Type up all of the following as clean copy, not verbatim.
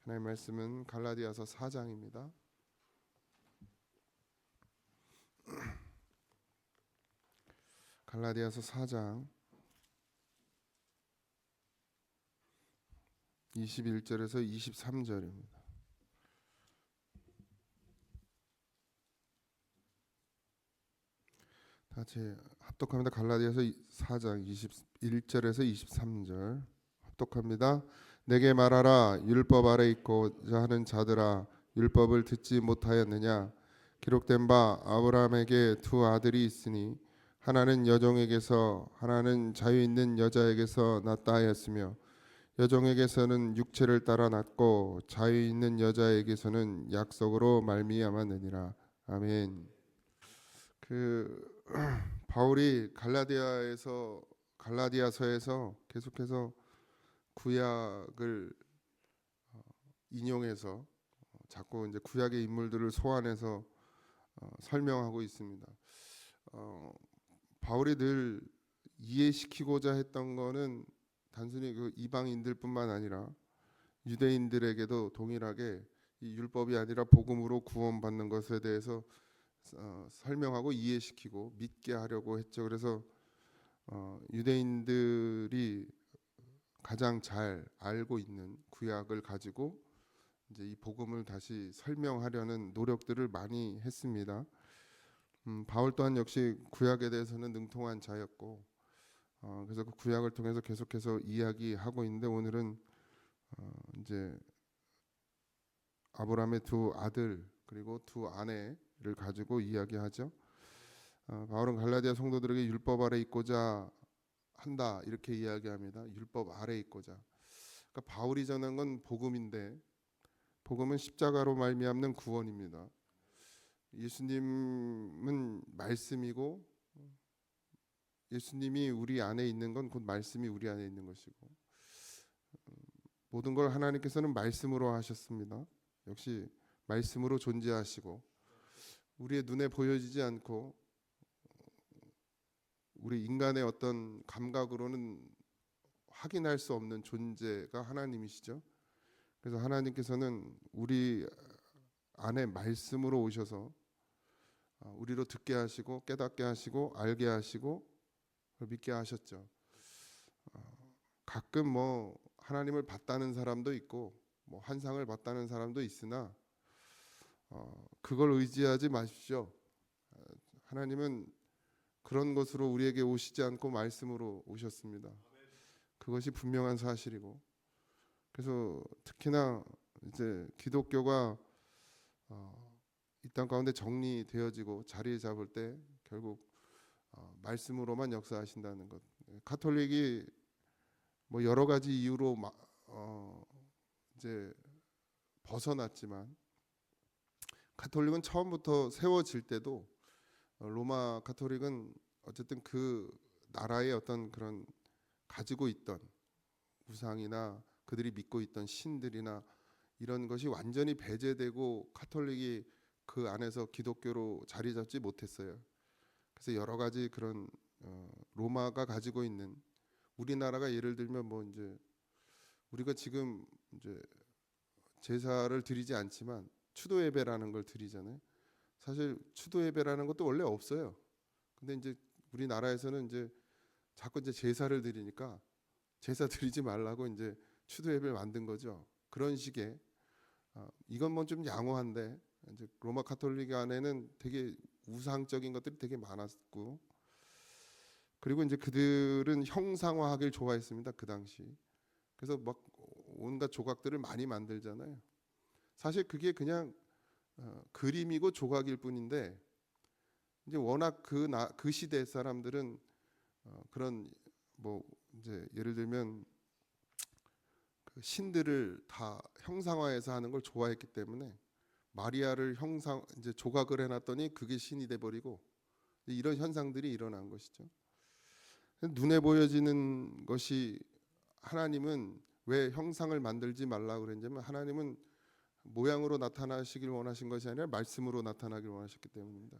하나님의 말씀은 갈라디아서 4장입니다. 갈라디아서 4장 21절에서 23절입니다. 같이 합독합니다. 갈라디아서 4장 21절에서 23절 합독합니다. 내게 말하라. 율법 아래 있고자 하는 자들아, 율법을 듣지 못하였느냐? 기록된 바 아브라함에게 두 아들이 있으니 하나는 여종에게서 하나는 자유 있는 여자에게서 낳다 하였으며 여종에게서는 육체를 따라 낳고 자유 있는 여자에게서는 약속으로 말미암았느니라. 아멘. 바울이 갈라디아서에서 계속해서 구약을 인용해서 자꾸 이제 구약의 인물들을 소환해서 설명하고 있습니다. 바울이 늘 이해시키고자 했던 거는 단순히 그 이방인들뿐만 아니라 유대인들에게도 동일하게 이 율법이 아니라 복음으로 구원받는 것에 대해서 설명하고 이해시키고 믿게 하려고 했죠. 그래서 유대인들이 가장 잘 알고 있는 구약을 가지고 이제 이 복음을 다시 설명하려는 노력들을 많이 했습니다. 바울 또한 역시 구약에 대해서는 능통한 자였고, 그래서 그 구약을 통해서 계속해서 이야기하고 있는데 오늘은 이제 아브라함의 두 아들 그리고 두 아내를 가지고 이야기하죠. 바울은 갈라디아 성도들에게 율법 아래 있고자 한다 이렇게 이야기합니다. 율법 아래 있고자. 그러니까 바울이 전한 건 복음인데 복음은 십자가로 말미암는 구원입니다. 예수님은 말씀이고 예수님이 우리 안에 있는 건 곧 말씀이 우리 안에 있는 것이고 모든 걸 하나님께서는 말씀으로 하셨습니다. 역시 말씀으로 존재하시고 우리의 눈에 보여지지 않고 우리 인간의 어떤 감각으로는 확인할 수 없는 존재가 하나님이시죠. 그래서 하나님께서는 우리 안에 말씀으로 오셔서 우리로 듣게 하시고 깨닫게 하시고 알게 하시고 믿게 하셨죠. 가끔 뭐 하나님을 봤다는 사람도 있고 뭐 환상을 봤다는 사람도 있으나 그걸 의지하지 마십시오. 하나님은 그런 것으로 우리에게 오시지 않고 말씀으로 오셨습니다. 그것이 분명한 사실이고 그래서 특히나 이제 기독교가 이 땅 가운데 정리되어지고 자리 잡을 때 결국 말씀으로만 역사하신다는 것. 가톨릭이 뭐 여러 가지 이유로 이제 벗어났지만 가톨릭은 처음부터 세워질 때도 로마 가톨릭은 어쨌든 그 나라의 어떤 그런 가지고 있던 우상이나 그들이 믿고 있던 신들이나 이런 것이 완전히 배제되고 가톨릭이 그 안에서 기독교로 자리 잡지 못했어요. 그래서 여러 가지 그런 로마가 가지고 있는 우리나라가 예를 들면 뭐 이제 우리가 지금 이제 제사를 드리지 않지만 추도 예배라는 걸 드리잖아요. 사실 추도 예배라는 것도 원래 없어요. 근데 이제 우리나라에서는 이제 자꾸 이제 제사를 드리니까 제사 드리지 말라고 이제 추도 예배를 만든 거죠. 그런 식의 이건 뭐 좀 양호한데 이제 로마 가톨릭 안에는 되게 우상적인 것들이 되게 많았고 그리고 이제 그들은 형상화하기를 좋아했습니다. 그 당시. 그래서 막 온갖 조각들을 많이 만들잖아요. 사실 그게 그냥 그림이고 조각일 뿐인데 이제 워낙 그 시대 사람들은 그런 뭐 이제 예를 들면 그 신들을 다 형상화해서 하는 걸 좋아했기 때문에 마리아를 이제 조각을 해놨더니 그게 신이 돼버리고 이런 현상들이 일어난 것이죠. 눈에 보여지는 것이 하나님은 왜 형상을 만들지 말라고 그랬냐면 하나님은 모양으로 나타나시길 원하신 것이 아니라 말씀으로 나타나길 원하셨기 때문입니다.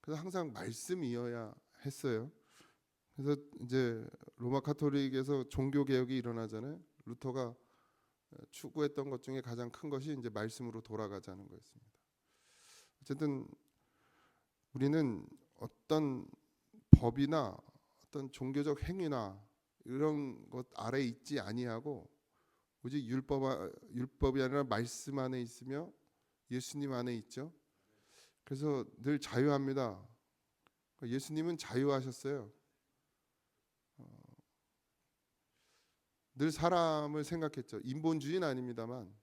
그래서 항상 말씀이어야 했어요. 그래서 이제 로마 가톨릭에서 종교 개혁이 일어나잖아요. 루터가 추구했던 것 중에 가장 큰 것이 이제 말씀으로 돌아가자는 거였습니다. 어쨌든 우리는 어떤 법이나 어떤 종교적 행위나 이런 것 아래 있지 아니하고 오직 율법이 아니라 말씀 안에 있으며 예수님 안에 있죠. 그래서 늘 자유합니다. 예수님은 자유하셨어요. 늘 사람을 생각했죠. 인본주의는 아닙니다만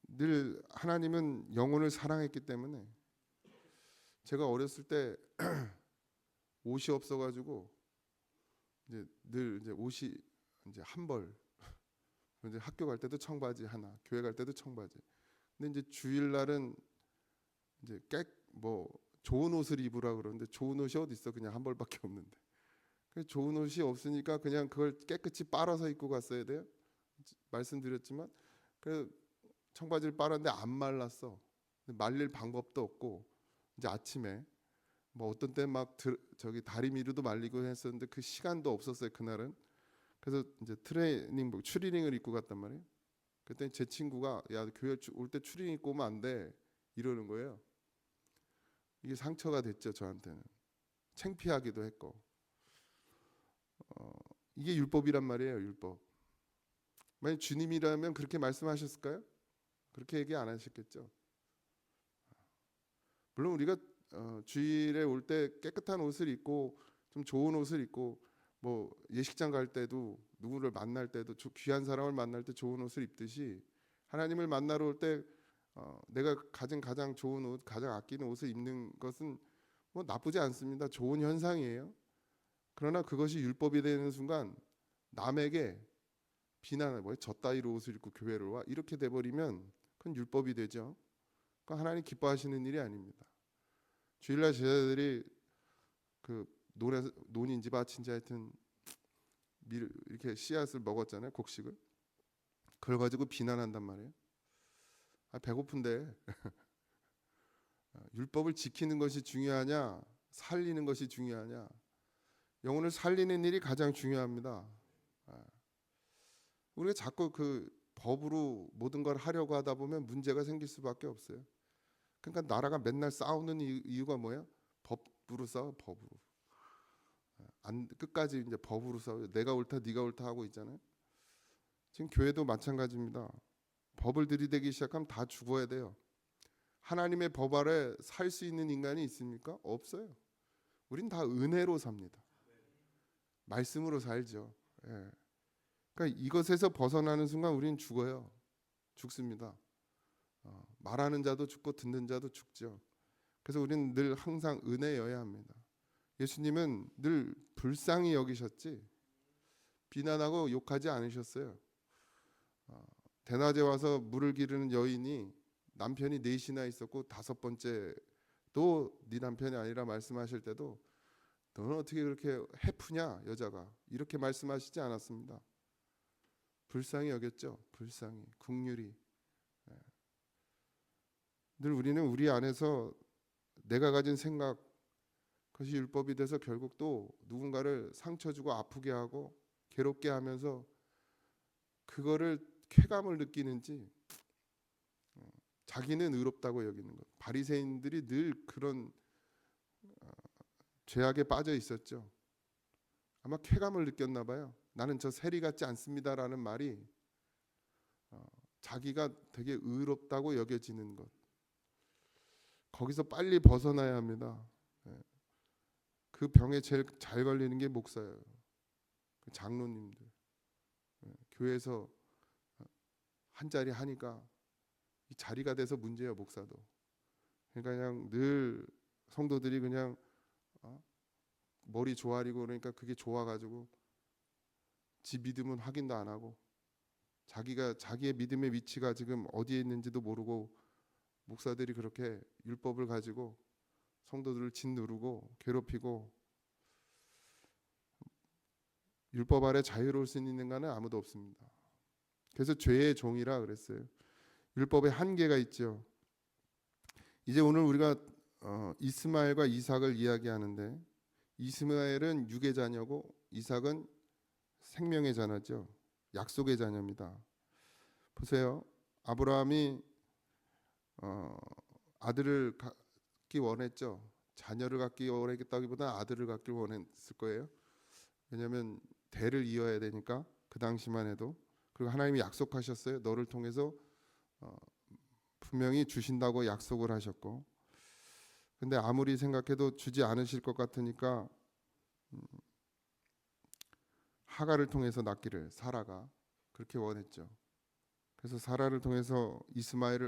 늘 하나님은 영혼을 사랑했기 때문에 제가 어렸을 때 옷이 없어가지고 늘 옷이 이제 한 벌. 이제 학교 갈 때도 청바지 하나, 교회 갈 때도 청바지. 근데 이제 주일날은 이제 좋은 옷을 입으라 그러는데 좋은 옷이 어디 있어? 그냥 한 벌밖에 없는데. 좋은 옷이 없으니까 그냥 그걸 깨끗이 빨아서 입고 갔어야 돼요. 말씀드렸지만 그 청바지를 빨았는데 안 말랐어. 말릴 방법도 없고 이제 아침에 어떤 때 막 저기 다리미루도 말리고 했었는데 그 시간도 없었어요 그날은. 그래서 이제 트레이닝복 추리닝을 입고 갔단 말이에요. 그때 제 친구가 야 교회 올 때 추리닝 입고 오면 안 돼 이러는 거예요. 이게 상처가 됐죠 저한테는. 창피하기도 했고. 이게 율법이란 말이에요 율법. 만약 주님이라면 그렇게 말씀하셨을까요? 그렇게 얘기 안 하셨겠죠. 물론 우리가 주일에 올 때 깨끗한 옷을 입고 좀 좋은 옷을 입고 예식장 갈 때도 누구를 만날 때도 귀한 사람을 만날 때 좋은 옷을 입듯이 하나님을 만나러 올 때 내가 가진 가장 좋은 옷, 가장 아끼는 옷을 입는 것은 나쁘지 않습니다. 좋은 현상이에요. 그러나 그것이 율법이 되는 순간 남에게 비난을 저 따위로 옷을 입고 교회를 와 이렇게 돼버리면 그건 율법이 되죠. 그건 하나님 기뻐하시는 일이 아닙니다. 주일날 제자들이 그 논인지 밭인지 하여튼 이렇게 씨앗을 먹었잖아요. 곡식을. 그걸 가지고 비난한단 말이에요. 배고픈데 율법을 지키는 것이 중요하냐 살리는 것이 중요하냐. 영혼을 살리는 일이 가장 중요합니다. 우리가 자꾸 그 법으로 모든 걸 하려고 하다 보면 문제가 생길 수밖에 없어요. 그러니까 나라가 맨날 싸우는 이유가 뭐야? 법으로 싸워 법으로. 끝까지 이제 법으로 싸워. 내가 옳다, 네가 옳다 하고 있잖아요. 지금 교회도 마찬가지입니다. 법을 들이대기 시작하면 다 죽어야 돼요. 하나님의 법 아래 살 수 있는 인간이 있습니까? 없어요. 우린 다 은혜로 삽니다. 말씀으로 살죠. 예. 그러니까 이것에서 벗어나는 순간 우리는 죽어요. 죽습니다. 말하는 자도 죽고 듣는 자도 죽죠. 그래서 우리는 늘 항상 은혜여야 합니다. 예수님은 늘 불쌍히 여기셨지 비난하고 욕하지 않으셨어요. 대낮에 와서 물을 기르는 여인이 남편이 넷이나 있었고 다섯 번째도 네 남편이 아니라 말씀하실 때도 너는 어떻게 그렇게 해프냐 여자가 이렇게 말씀하시지 않았습니다. 불쌍히 여겼죠. 불쌍히 긍휼히. 늘 우리는 우리 안에서 내가 가진 생각 그것이 율법이 돼서 결국 또 누군가를 상처 주고 아프게 하고 괴롭게 하면서 그거를 쾌감을 느끼는지 자기는 의롭다고 여기는 것. 바리새인들이 늘 그런 죄악에 빠져 있었죠. 아마 쾌감을 느꼈나 봐요. 나는 저 세리 같지 않습니다라는 말이 자기가 되게 의롭다고 여겨지는 것. 거기서 빨리 벗어나야 합니다. 그 병에 제일 잘 걸리는 게 목사예요. 그 장로님들. 교회에서 한 자리 하니까 이 자리가 돼서 문제예요. 목사도. 그러니까 그냥 늘 성도들이 그냥 머리 조아리고 그러니까 그게 좋아가지고 지 믿음은 확인도 안 하고 자기의 믿음의 위치가 지금 어디에 있는지도 모르고 목사들이 그렇게 율법을 가지고 성도들을 짓누르고 괴롭히고 율법 아래 자유로울 수 있는 가는 아무도 없습니다. 그래서 죄의 종이라 그랬어요. 율법에 한계가 있죠. 이제 오늘 우리가 이스마엘과 이삭을 이야기하는데 이스마엘은 육의 자녀고 이삭은 생명의 자녀죠. 약속의 자녀입니다. 보세요. 아브라함이 아들을 갖기 원했죠. 자녀를 갖기 원했다기보다 아들을 갖기 원했을 거예요. 왜냐하면 대를 이어야 되니까 그 당시만 해도. 그리고 하나님이 약속하셨어요. 너를 통해서 분명히 주신다고 약속을 하셨고. 근데 아무리 생각해도 주지 않으실 것 같으니까 하갈을 통해서 낳기를 사라가 그렇게 원했죠. 그래서 사라를 통해서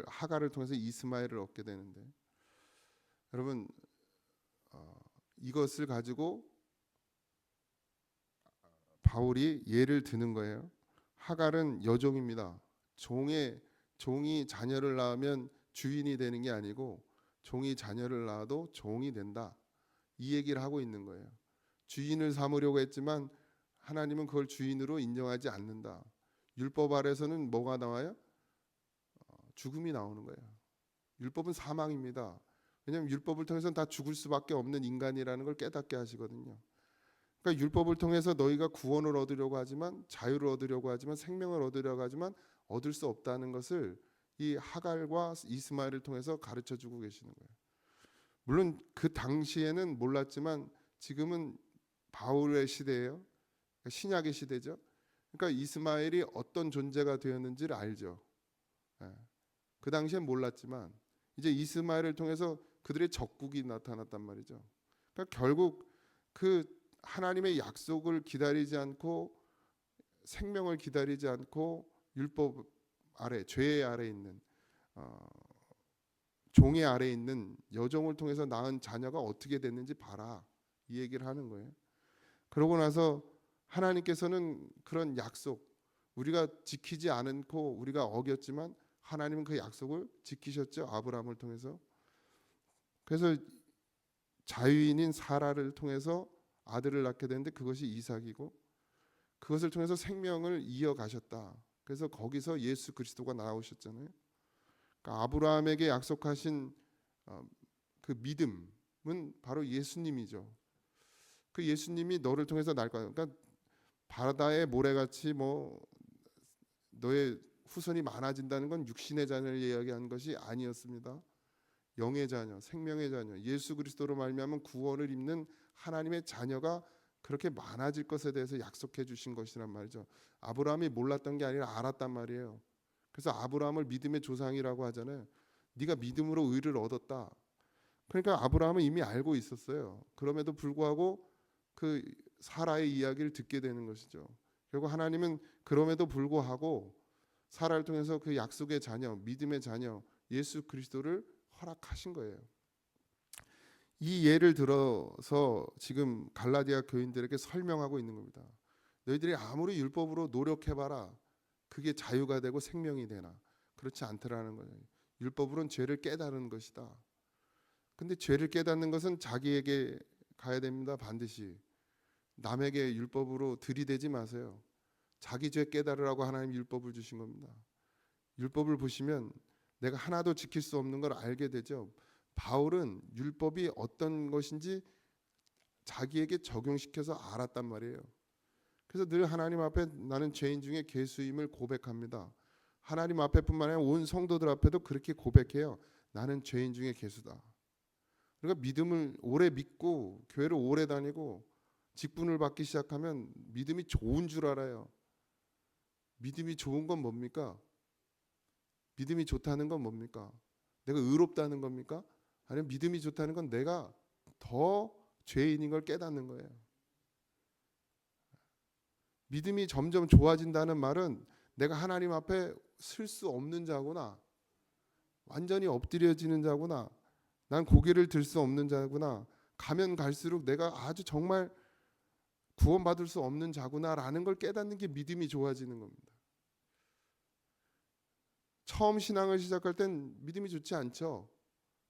하갈을 통해서 이스마엘을 얻게 되는데, 여러분 이것을 가지고 바울이 예를 드는 거예요. 하갈은 여종입니다. 종이 자녀를 낳으면 주인이 되는 게 아니고 종이 자녀를 낳아도 종이 된다. 이 얘기를 하고 있는 거예요. 주인을 삼으려고 했지만 하나님은 그걸 주인으로 인정하지 않는다. 율법 아래서는 뭐가 나와요? 죽음이 나오는 거예요. 율법은 사망입니다. 왜냐하면 율법을 통해서는 다 죽을 수밖에 없는 인간이라는 걸 깨닫게 하시거든요. 그러니까 율법을 통해서 너희가 구원을 얻으려고 하지만, 자유를 얻으려고 하지만, 생명을 얻으려고 하지만 얻을 수 없다는 것을 이 하갈과 이스마엘을 통해서 가르쳐 주고 계시는 거예요. 물론 그 당시에는 몰랐지만 지금은 바울의 시대예요. 신약의 시대죠. 그러니까 이스마엘이 어떤 존재가 되었는지를 알죠. 그 당시엔 몰랐지만 이제 이스마엘을 통해서 그들의 적국이 나타났단 말이죠. 그러니까 결국 그 하나님의 약속을 기다리지 않고, 생명을 기다리지 않고, 율법 아래, 죄의 아래 있는 종의 아래 있는 여종을 통해서 낳은 자녀가 어떻게 됐는지 봐라, 이 얘기를 하는 거예요. 그러고 나서 하나님께서는 그런 약속, 우리가 지키지 않고 우리가 어겼지만 하나님은 그 약속을 지키셨죠. 아브라함을 통해서. 그래서 자유인인 사라를 통해서 아들을 낳게 되는데 그것이 이삭이고, 그것을 통해서 생명을 이어가셨다. 그래서 거기서 예수 그리스도가 나오셨잖아요. 그러니까 아브라함에게 약속하신 그 믿음은 바로 예수님이죠. 그 예수님이 너를 통해서 날 거야. 그러니까 바다의 모래같이 너의 후손이 많아진다는 건 육신의 자녀를 이야기하는 것이 아니었습니다. 영의 자녀, 생명의 자녀, 예수 그리스도로 말미암은 구원을 입는 하나님의 자녀가 그렇게 많아질 것에 대해서 약속해 주신 것이란 말이죠. 아브라함이 몰랐던 게 아니라 알았단 말이에요. 그래서 아브라함을 믿음의 조상이라고 하잖아요. 네가 믿음으로 의를 얻었다. 그러니까 아브라함은 이미 알고 있었어요. 그럼에도 불구하고 그 사라의 이야기를 듣게 되는 것이죠. 결국 하나님은 그럼에도 불구하고 사라를 통해서 그 약속의 자녀, 믿음의 자녀 예수 그리스도를 허락하신 거예요. 이 예를 들어서 지금 갈라디아 교인들에게 설명하고 있는 겁니다. 너희들이 아무리 율법으로 노력해봐라, 그게 자유가 되고 생명이 되나? 그렇지 않더라는 거예요. 율법으로는 죄를 깨달은 것이다. 근데 죄를 깨닫는 것은 자기에게 가야 됩니다. 반드시. 남에게 율법으로 들이대지 마세요. 자기 죄 깨달으라고 하나님 율법을 주신 겁니다. 율법을 보시면 내가 하나도 지킬 수 없는 걸 알게 되죠. 바울은 율법이 어떤 것인지 자기에게 적용시켜서 알았단 말이에요. 그래서 늘 하나님 앞에 나는 죄인 중에 괴수임을 고백합니다. 하나님 앞에뿐만 아니라 온 성도들 앞에도 그렇게 고백해요. 나는 죄인 중에 괴수다. 그러니까 믿음을 오래 믿고 교회를 오래 다니고 직분을 받기 시작하면 믿음이 좋은 줄 알아요. 믿음이 좋은 건 뭡니까? 믿음이 좋다는 건 뭡니까? 내가 의롭다는 겁니까? 아니면 믿음이 좋다는 건 내가 더 죄인인 걸 깨닫는 거예요. 믿음이 점점 좋아진다는 말은 내가 하나님 앞에 설 수 없는 자구나, 완전히 엎드려지는 자구나, 난 고개를 들 수 없는 자구나, 가면 갈수록 내가 아주 정말 구원받을 수 없는 자구나라는 걸 깨닫는 게 믿음이 좋아지는 겁니다. 처음 신앙을 시작할 땐 믿음이 좋지 않죠.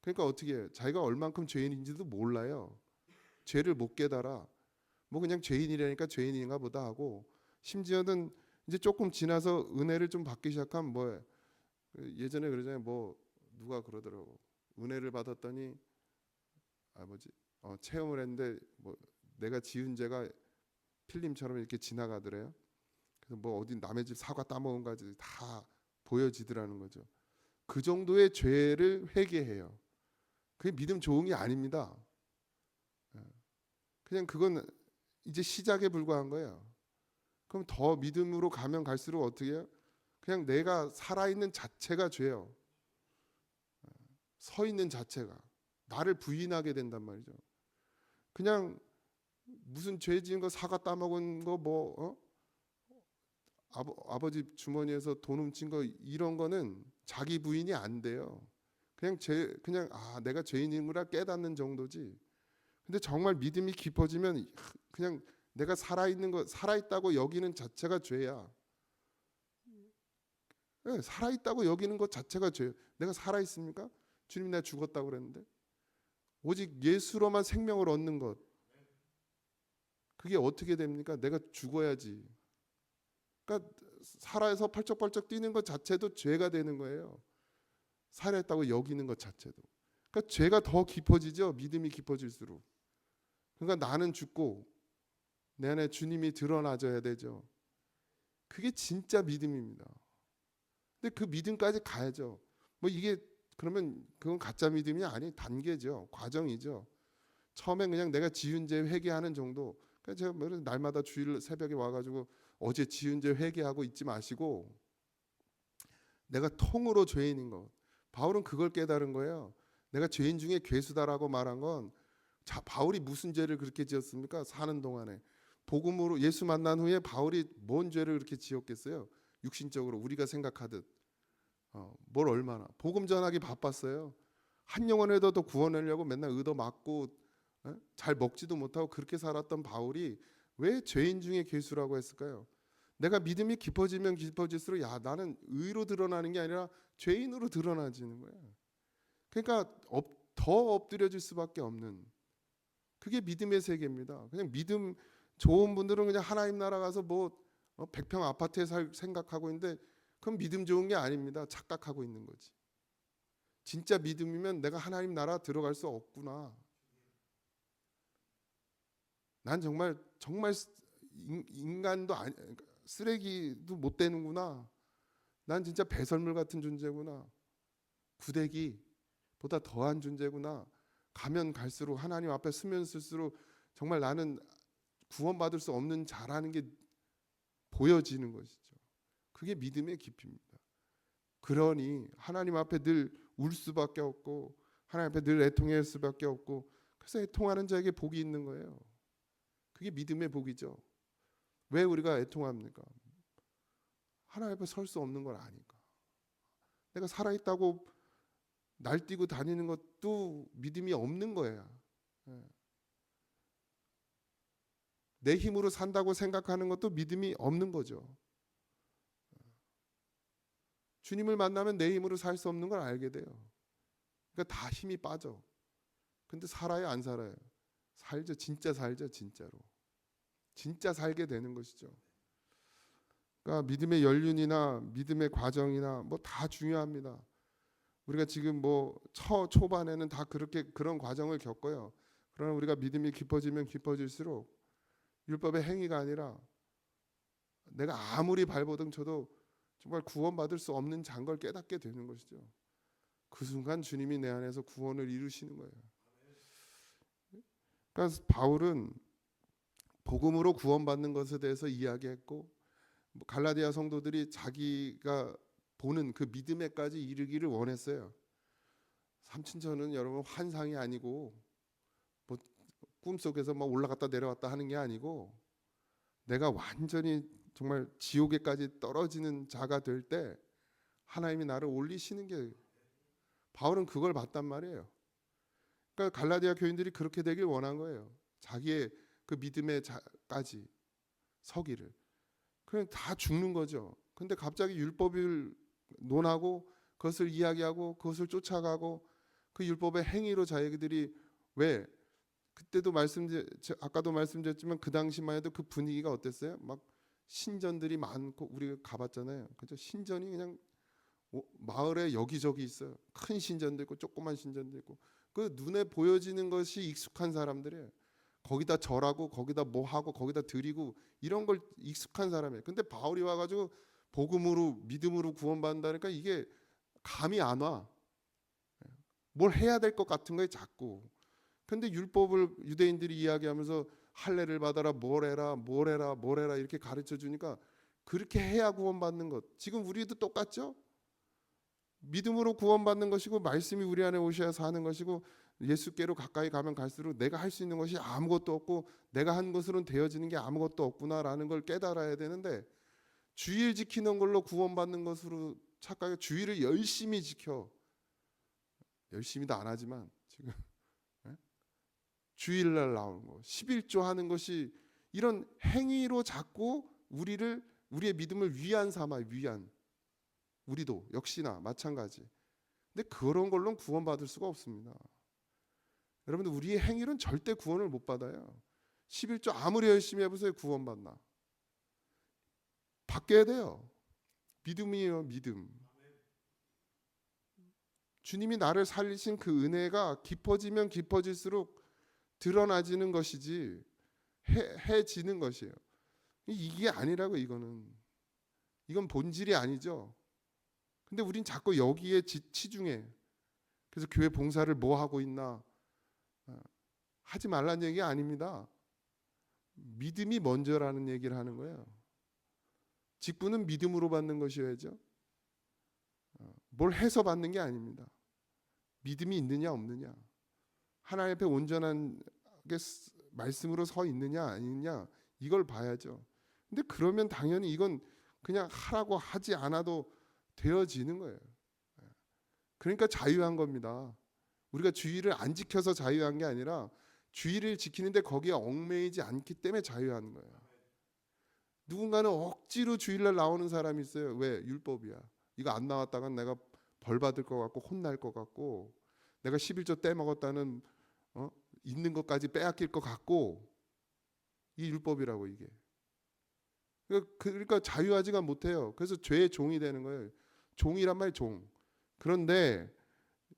그러니까 어떻게 해요? 자기가 얼만큼 죄인인지도 몰라요. 죄를 못 깨달아. 그냥 죄인이라니까 죄인인가 보다 하고, 심지어는 이제 조금 지나서 은혜를 좀 받기 시작하면 예전에 그러잖아요. 누가 그러더라고. 은혜를 받았더니 체험을 했는데 내가 지은 죄가 필름처럼 이렇게 지나가더래요. 그래서 어디 남의 집 사과 따먹은 거지 다 보여지더라는 거죠. 그 정도의 죄를 회개해요. 그게 믿음 좋은 게 아닙니다. 그냥 그건 이제 시작에 불과한 거예요. 그럼 더 믿음으로 가면 갈수록 어떻게 해요? 그냥 내가 살아있는 자체가 죄요. 서 있는 자체가 나를 부인하게 된단 말이죠. 그냥 무슨 죄 지은 거 사과 따먹은 거 뭐 아버지 주머니에서 돈 훔친 거 이런 거는 자기 부인이 안 돼요. 그냥 내가 죄인이구나 깨닫는 정도지. 근데 정말 믿음이 깊어지면 그냥 내가 살아있다고 여기는 자체가 죄야. 네, 살아있다고 여기는 것 자체가 죄예요. 내가 살아있습니까? 주님 내가 죽었다고 그랬는데 오직 예수로만 생명을 얻는 것, 그게 어떻게 됩니까? 내가 죽어야지. 그러니까 살아서 펄쩍펄쩍 뛰는 것 자체도 죄가 되는 거예요. 살아있다고 여기는 것 자체도. 그러니까 죄가 더 깊어지죠. 믿음이 깊어질수록. 그러니까 나는 죽고 내 안에 주님이 드러나져야 되죠. 그게 진짜 믿음입니다. 근데 그 믿음까지 가야죠. 뭐 이게 그러면 그건 가짜 믿음이 아니 단계죠. 과정이죠. 처음엔 그냥 내가 지은 죄 회개하는 정도. 그러니까 제가 뭐 날마다 주일 새벽에 와가지고 어제 지은 죄 회개하고 있지 마시고 내가 통으로 죄인인 것. 바울은 그걸 깨달은 거예요. 내가 죄인 중에 괴수다라고 말한 건 바울이 무슨 죄를 그렇게 지었습니까? 사는 동안에 복음으로 예수 만난 후에 바울이 뭔 죄를 그렇게 지었겠어요? 육신적으로 우리가 생각하듯 뭘 얼마나 복음 전하기 바빴어요. 한 영혼에도 더 구원하려고 맨날 의도 맞고 잘 먹지도 못하고 그렇게 살았던 바울이 왜 죄인 중에 괴수라고 했을까요? 내가 믿음이 깊어지면 깊어질수록 나는 의로 드러나는 게 아니라 죄인으로 드러나지는 거예요. 그러니까 더 엎드려질 수밖에 없는 그게 믿음의 세계입니다. 그냥 믿음 좋은 분들은 그냥 하나님 나라 가서 뭐 100평 아파트에 살 생각하고 있는데 그건 믿음 좋은 게 아닙니다. 착각하고 있는 거지. 진짜 믿음이면 내가 하나님 나라 들어갈 수 없구나. 난 정말 인간도 쓰레기도 못 되는구나. 난 진짜 배설물 같은 존재구나. 구데기보다 더한 존재구나. 가면 갈수록 하나님 앞에 서면 쓸수록 정말 나는 구원받을 수 없는 자라는 게 보여지는 것이죠. 그게 믿음의 깊이입니다. 그러니 하나님 앞에 늘 울 수밖에 없고 하나님 앞에 늘 애통할 수밖에 없고 그래서 애통하는 자에게 복이 있는 거예요. 그게 믿음의 복이죠. 왜 우리가 애통합니까? 하나님 앞에 설 수 없는 걸 아니까. 내가 살아있다고 날뛰고 다니는 것도 믿음이 없는 거예요. 내 힘으로 산다고 생각하는 것도 믿음이 없는 거죠. 주님을 만나면 내 힘으로 살 수 없는 걸 알게 돼요. 그러니까 다 힘이 빠져. 근데 살아요, 안 살아요? 살죠. 진짜 살죠, 진짜로. 진짜 살게 되는 것이죠. 그러니까 믿음의 연륜이나 믿음의 과정이나 뭐 다 중요합니다. 우리가 지금 뭐 초반에는 다 그런 과정을 겪어요. 그러나 우리가 믿음이 깊어지면 깊어질수록 율법의 행위가 아니라 내가 아무리 발버둥 쳐도 정말 구원받을 수 없는 장걸 깨닫게 되는 것이죠. 그 순간 주님이 내 안에서 구원을 이루시는 거예요. 그러니까 바울은 복음으로 구원받는 것에 대해서 이야기했고 갈라디아 성도들이 자기가 보는 그 믿음에까지 이르기를 원했어요. 삼층천은 여러분 환상이 아니고 뭐 꿈속에서 막 올라갔다 내려왔다 하는 게 아니고 내가 완전히 정말 지옥에까지 떨어지는 자가 될 때 하나님이 나를 올리시는 게 바울은 그걸 봤단 말이에요. 그러니까 갈라디아 교인들이 그렇게 되길 원한 거예요. 자기의 그 믿음에까지 서기를. 그냥 다 죽는 거죠. 근데 갑자기 율법을 논하고 그것을 이야기하고 그것을 쫓아가고 그 율법의 행위로 자기들이 왜 그때도 아까도 말씀드렸지만 그 당시만 해도 그 분위기가 어땠어요? 막 신전들이 많고 우리가 가봤잖아요. 그죠? 신전이 그냥 마을에 여기저기 있어요. 큰 신전도 있고 조그만 신전도 있고 그 눈에 보여지는 것이 익숙한 사람들이에요. 거기다 절하고 거기다 뭐 하고 거기다 드리고 이런 걸 익숙한 사람이에요. 근데 바울이 와가지고 복음으로 믿음으로 구원받는다니까 이게 감이 안 와. 뭘 해야 될 것 같은 거에 자꾸. 근데 율법을 유대인들이 이야기하면서 할례를 받아라, 뭘 해라, 뭘 해라, 뭘 해라 이렇게 가르쳐 주니까 그렇게 해야 구원받는 것. 지금 우리도 똑같죠? 믿음으로 구원받는 것이고 말씀이 우리 안에 오셔야 사는 것이고 예수께로 가까이 가면 갈수록 내가 할 수 있는 것이 아무것도 없고 내가 한 것으로는 되어지는 게 아무것도 없구나라는 걸 깨달아야 되는데 주일 지키는 걸로 구원받는 것으로 착각해 주일을 열심히 지켜. 열심히도 안 하지만 지금 주일날 나오는 거 11조 하는 것이 이런 행위로 자꾸 우리의 믿음을 위안 삼아요. 위안. 우리도 역시나 마찬가지. 근데 그런 걸로는 구원받을 수가 없습니다. 여러분들 우리의 행위로는 절대 구원을 못 받아요. 11조 아무리 열심히 해보세요. 구원받나. 바뀌어야 돼요. 믿음이에요. 믿음. 주님이 나를 살리신 그 은혜가 깊어지면 깊어질수록 드러나지는 것이지 해지는 것이에요. 이게 아니라고 이거는. 이건 본질이 아니죠. 근데 우린 자꾸 여기에 치중해. 그래서 교회 봉사를 뭐 하고 있나 하지 말라는 얘기가 아닙니다. 믿음이 먼저라는 얘기를 하는 거예요. 직분은 믿음으로 받는 것이어야죠. 뭘 해서 받는 게 아닙니다. 믿음이 있느냐 없느냐, 하나님 앞에 온전한 말씀으로 서 있느냐 아니냐 이걸 봐야죠. 근데 그러면 당연히 이건 그냥 하라고 하지 않아도 되어지는 거예요. 그러니까 자유한 겁니다. 우리가 주의를 안 지켜서 자유한 게 아니라 주의를 지키는데 거기에 얽매이지 않기 때문에 자유한 거예요. 누군가는 억지로 주일날 나오는 사람이 있어요. 왜? 율법이야. 이거 안 나왔다간 내가 벌 받을 것 같고 혼날 것 같고 내가 11조 떼먹었다는 있는 것까지 빼앗길 것 같고 이 율법이라고 이게. 그러니까 자유하지가 못해요. 그래서 죄의 종이 되는 거예요. 종이란 말이 종. 그런데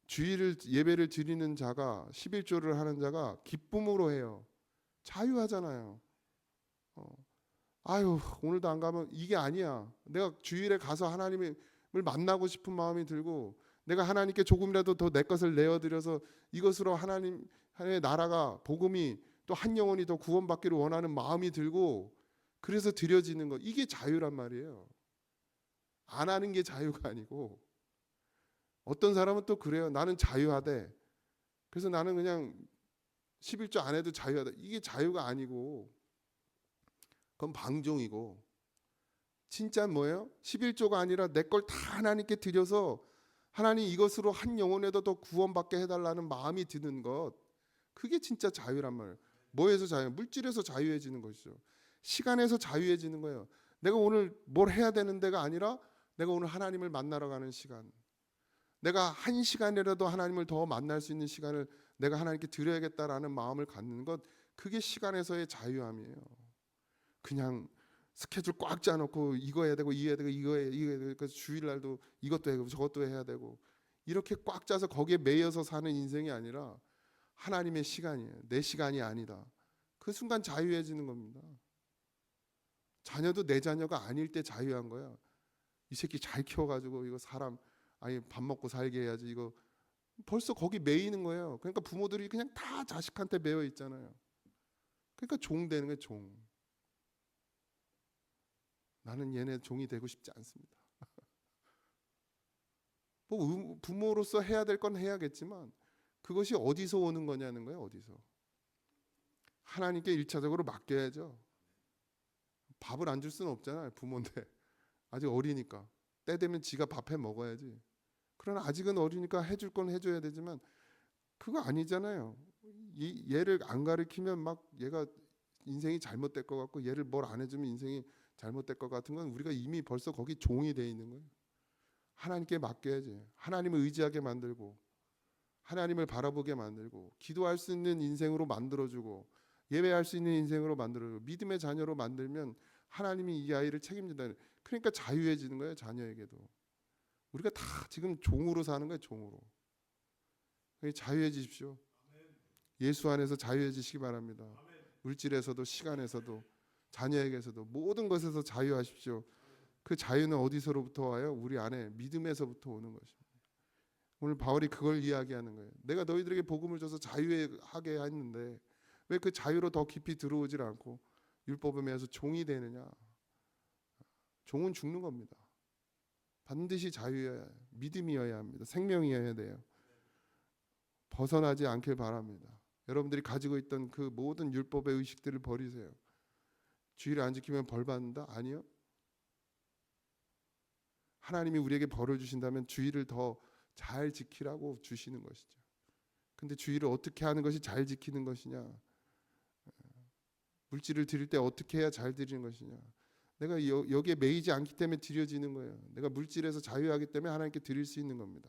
주일을 예배를 드리는 자가 11조를 하는 자가 기쁨으로 해요. 자유하잖아요. 아유 오늘도 안 가면 이게 아니야. 내가 주일에 가서 하나님을 만나고 싶은 마음이 들고 내가 하나님께 조금이라도 더 내 것을 내어드려서 이것으로 하나님의 나라가 복음이 또 한 영혼이 더 구원받기를 원하는 마음이 들고 그래서 드려지는 것 이게 자유란 말이에요. 안 하는 게 자유가 아니고 어떤 사람은 또 그래요. 나는 자유하대. 그래서 나는 그냥 11조 안 해도 자유하다. 이게 자유가 아니고 그건 방종이고 진짜 뭐예요? 11조가 아니라 내 걸 다 하나님께 드려서 하나님 이것으로 한 영혼에도 더 구원받게 해달라는 마음이 드는 것 그게 진짜 자유란 말이에요. 뭐에서 자유? 물질에서 자유해지는 것이죠. 시간에서 자유해지는 거예요. 내가 오늘 뭘 해야 되는 데가 아니라 내가 오늘 하나님을 만나러 가는 시간, 내가 한 시간이라도 하나님을 더 만날 수 있는 시간을 내가 하나님께 드려야겠다라는 마음을 갖는 것 그게 시간에서의 자유함이에요. 그냥 스케줄 꽉 짜놓고 이거 해야 되고 이거 해야 되고 이거 해야 되고 그래서 주일날도 이것도 해야 되고 저것도 해야 되고 이렇게 꽉 짜서 거기에 매여서 사는 인생이 아니라 하나님의 시간이에요. 내 시간이 아니다. 그 순간 자유해지는 겁니다. 자녀도 내 자녀가 아닐 때 자유한 거야. 이 새끼 잘 키워가지고 이거 사람 아니 밥 먹고 살게 해야지 이거 벌써 거기 매이는 거예요. 그러니까 부모들이 그냥 다 자식한테 매여 있잖아요. 그러니까 종 되는 거예요. 종. 나는 얘네 종이 되고 싶지 않습니다. 뭐 부모로서 해야 될 건 해야겠지만 그것이 어디서 오는 거냐는 거예요. 어디서. 하나님께 1차적으로 맡겨야죠. 밥을 안 줄 수는 없잖아요. 부모인데 아직 어리니까 때 되면 지가 밥해 먹어야지. 그러나 아직은 어리니까 해줄 건 해줘야 되지만 그거 아니잖아요. 얘를 안 가르치면 막 얘가 인생이 잘못될 것 같고 얘를 뭘 안 해주면 인생이 잘못될 것 같은 건 우리가 이미 벌써 거기 종이 돼 있는 거예요. 하나님께 맡겨야지. 하나님을 의지하게 만들고 하나님을 바라보게 만들고 기도할 수 있는 인생으로 만들어주고 예배할 수 있는 인생으로 만들어주고 믿음의 자녀로 만들면 하나님이 이 아이를 책임진다. 그러니까 자유해지는 거예요. 자녀에게도. 우리가 다 지금 종으로 사는 거예요. 종으로. 자유해지십시오. 예수 안에서 자유해지시기 바랍니다. 물질에서도 시간에서도 자녀에게서도 모든 것에서 자유하십시오. 그 자유는 어디서로부터 와요? 우리 안에 믿음에서부터 오는 것입니다. 오늘 바울이 그걸 이야기하는 거예요. 내가 너희들에게 복음을 줘서 자유하게 했는데 왜 그 자유로 더 깊이 들어오질 않고 율법에 매여서 종이 되느냐? 종은 죽는 겁니다. 반드시 자유여야 해요. 믿음이어야 합니다. 생명이어야 돼요. 벗어나지 않길 바랍니다. 여러분들이 가지고 있던 그 모든 율법의 의식들을 버리세요. 주의를 안 지키면 벌 받는다? 아니요. 하나님이 우리에게 벌을 주신다면 주의를 더 잘 지키라고 주시는 것이죠. 근데 주의를 어떻게 하는 것이 잘 지키는 것이냐? 물질을 드릴 때 어떻게 해야 잘 드리는 것이냐? 내가 여기에 매이지 않기 때문에 드려지는 거예요. 내가 물질에서 자유하기 때문에 하나님께 드릴 수 있는 겁니다.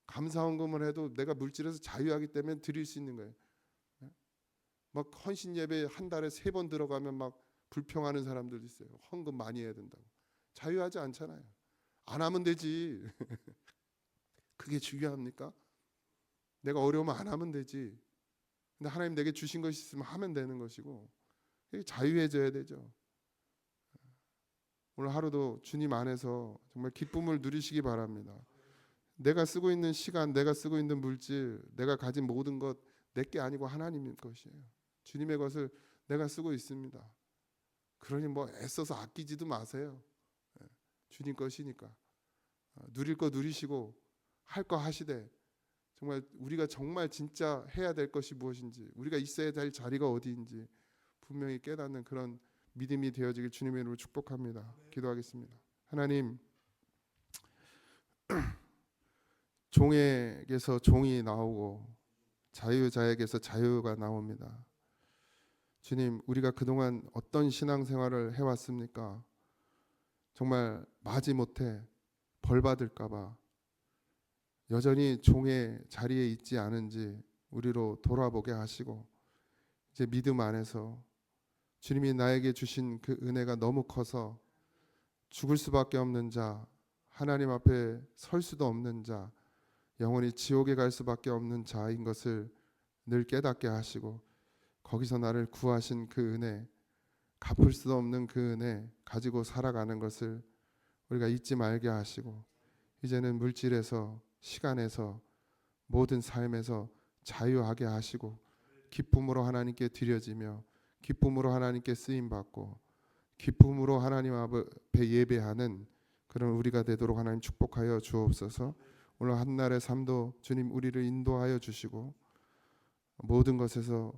감사헌금을 해도 내가 물질에서 자유하기 때문에 드릴 수 있는 거예요. 막 헌신 예배 한 달에 3번 들어가면 막 불평하는 사람들도 있어요. 헌금 많이 해야 된다고. 자유하지 않잖아요. 안 하면 되지. 그게 중요합니까? 내가 어려우면 안 하면 되지. 근데 하나님 내게 주신 것이 있으면 하면 되는 것이고, 자유해져야 되죠. 오늘 하루도 주님 안에서 정말 기쁨을 누리시기 바랍니다. 내가 쓰고 있는 시간, 내가 쓰고 있는 물질, 내가 가진 모든 것 내게 아니고 하나님의 것이에요. 주님의 것을 내가 쓰고 있습니다. 그러니 뭐 애써서 아끼지도 마세요. 주님 것이니까. 누릴 거 누리시고 할 거 하시되, 정말 우리가 정말 진짜 해야 될 것이 무엇인지, 우리가 있어야 될 자리가 어디인지 분명히 깨닫는 그런 믿음이 되어지길 주님의 이름으로 축복합니다. 기도하겠습니다. 하나님, 종에게서 종이 나오고 자유자에게서 자유가 나옵니다. 주님, 우리가 그동안 어떤 신앙생활을 해왔습니까? 정말 마지못해 벌 받을까 봐 여전히 종의 자리에 있지 않은지 우리로 돌아보게 하시고, 이제 믿음 안에서 주님이 나에게 주신 그 은혜가 너무 커서 죽을 수밖에 없는 자, 하나님 앞에 설 수도 없는 자, 영원히 지옥에 갈 수밖에 없는 자인 것을 늘 깨닫게 하시고, 거기서 나를 구하신 그 은혜, 갚을 수 없는 그 은혜 가지고 살아가는 것을 우리가 잊지 말게 하시고, 이제는 물질에서, 시간에서, 모든 삶에서 자유하게 하시고 기쁨으로 하나님께 드려지며 기쁨으로 하나님께 쓰임받고 기쁨으로 하나님 앞에 예배하는 그런 우리가 되도록 하나님 축복하여 주옵소서. 오늘 한날의 삶도 주님 우리를 인도하여 주시고 모든 것에서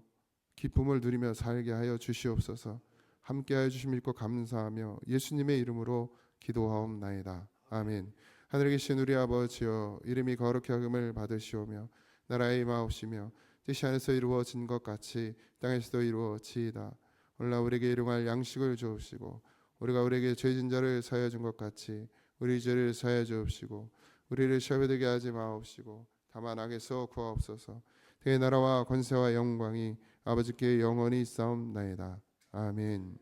기쁨을 누리며 살게 하여 주시옵소서. 함께하여 주심 믿고 감사하며 예수님의 이름으로 기도하옵나이다. 아멘. 하늘에 계신 우리 아버지여, 이름이 거룩히 여김을 받으시오며 나라의 임하옵시며 뜻이 하늘에서 이루어진 것 같이 땅에서도 이루어지이다. 오늘날 우리에게 일용할 양식을 주옵시고 우리가 우리에게 죄진 자를 사하여 준 것 같이 우리 죄를 사하여 주옵시고 우리를 시험에 들게 하지 마옵시고 다만 악에서 구하옵소서. 그 나라와 권세와 영광이 아버지께 영원히 있사옵나이다. 아멘.